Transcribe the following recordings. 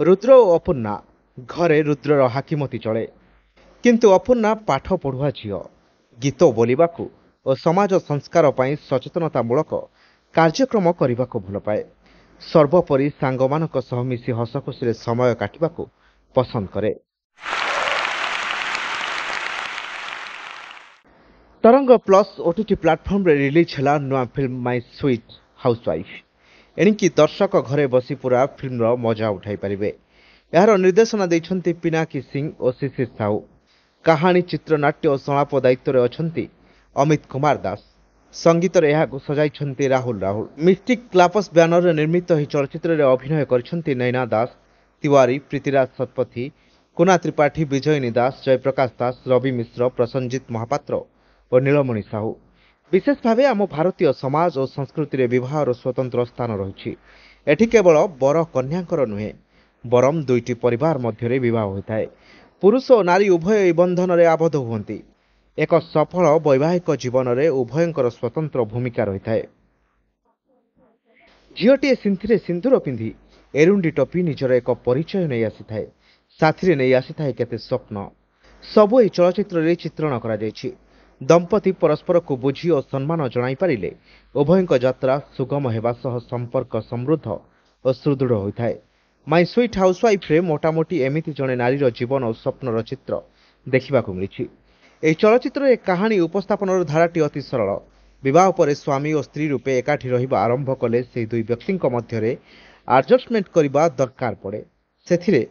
रुद्र और अपूर्णा घरे रुद्रर हाकिमती चले किंतु अपूर्णा पाठ पढ़ुआ झील गीत बोलिबाकू और समाज संस्कार पई सचेतनतामूलक कार्यक्रम करने को भल पाए। सर्वोपरि सांगमानक सह मिसी हसखुशी समय काटिबाकू पसंद करे। तरंग प्लस ओटीटी प्लाटफर्म रे रिलीज है नुआ फिल्म माय स्वीट हाउसवाइफ। एणिकी दर्शक घरे बसी पूरा फिल्म मजा उठाई पारिबे। यार निर्देशना देइछन्ति पिनाकी सिंह और शिशिर साहू। कहानी चित्रनाट्य और संलाप दायित्व अछन्ति अमित कुमार दास। संगीत सजाई राहुल राहुल। मिस्टिक क्लापस बैनर निर्मित ही चलचित्र अभिनय करछन्ति नैना दास, तिवारी, प्रीतिराज शतपथी, कुना त्रिपाठी, विजयिनी दास, जयप्रकाश दास, रवि मिश्र, प्रसन्नजित महापात्र और नीलमणि साहू। विशेष भाव आम भारतीय समाज और संस्कृति विवाहर स्वतंत्र स्थान रही। एठी केवल बर कन्याकर नुहे बरम दुईटी परिवार मध्य विवाह होता है। पुरुष और नारी उभय बंधन में आबद्ध हुंती। एक सफल वैवाहिक जीवन में उभयंकर स्वतंत्र भूमिका रही है। झीटे सिंथिरे सिंदूर पिंधि एरुंडी टपी निजर एक परिचय नहीं आसी थाए। साथी नहीं आसी थाए केते स्वप्न सबू यह चलचित्र चित्रण करा जायछि। दंपति परस्पर को बुझी और सम्मान जणाई पारिले उभयंक यात्रा सुगम हेबा सह संपर्क समृद्ध और सुदृढ़ होता है। माय स्वीट हाउसवाइफ रे मोटामोटी एमिति जणे नारीर जीवन और स्वप्नर चित्र देखा मिली। यह चलचित्र कहानी उपस्थापन धाराटी अति सरल। विवाह पर स्वामी और स्त्री रूपे एकाठी रहिबा आरंभ कले से दुई व्यक्ति मध्य आडजस्टमेंट करने दरकार पड़े। से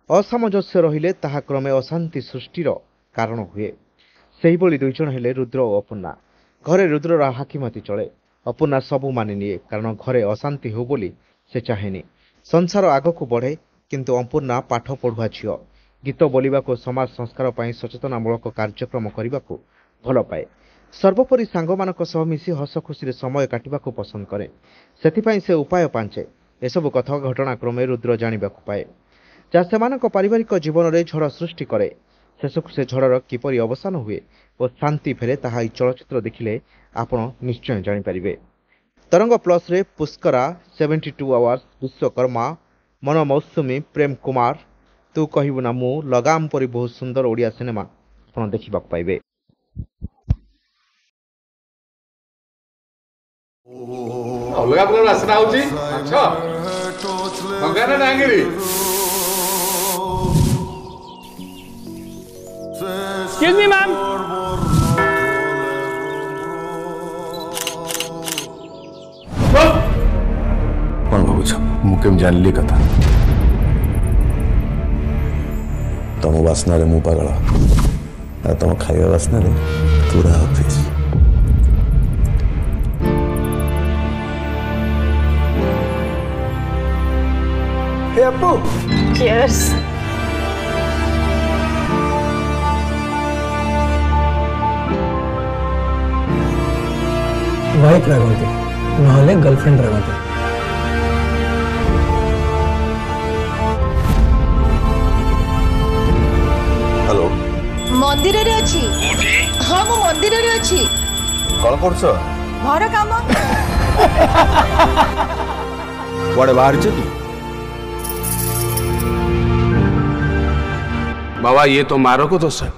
असामंजस्य रहिले ताहा क्रमे अशांति सृष्टिर कारण हुए। से दुईज हेले रुद्र और अपूर्णा। घरे रुद्रर हाकिमती चले। अपूर्णा सबू मानि निए कारण घरे अशांति हो बोली से चाहेनी। संसार आग को बढ़े किंतु अपूर्णा पाठ पढ़ुआ झील गीत बोलिबा को समाज संस्कार पई सचेतनामूलक कार्यक्रम करने को भल पाए। सर्वोपरि सांगमानक सह मिसी हसखुशी समय काटिबा को पसंद करे। सेथिपई से उपाय पांचे एसबु कथा घटनाक्रमे रुद्र जानिबा को पाए जहाँ सेमानक पारिवारिक जीवन में झड़ सृष्टि करे। शेषक से झड़र किपरि अवसान हुए और शांति फेरे ताहा ई चलचित्र देखिले आपण निश्चय जानिपारिबे। तरंग प्लस रे पुष्करा, 72 आवर्स, विश्वकर्मा, मन मौसुमी, प्रेम कुमार, तू कहबू ना मु, लगाम परी बहुत सुंदर ओडिया सिनेमा आपण देखिबा पाइबे। अलगा प्रकार आसना होची अच्छा मंगाना डांगरी। Excuse me, ma'am. कौन भावुछ मुकेम जानली कथा तुम वासना रे मु पागल आ तुम खाଇବା वासना रे पूरा ऑफिस। हे अपू Cheers. वाइफ रगते नहले गर्लफ्रेंड रगते। हेलो मंदिर रे अछि। हाँ मु मंदिर रे अछि। कौन करछ घर काम। बड़े बाहर छ तू बाबा ये तो मारो को दोष है।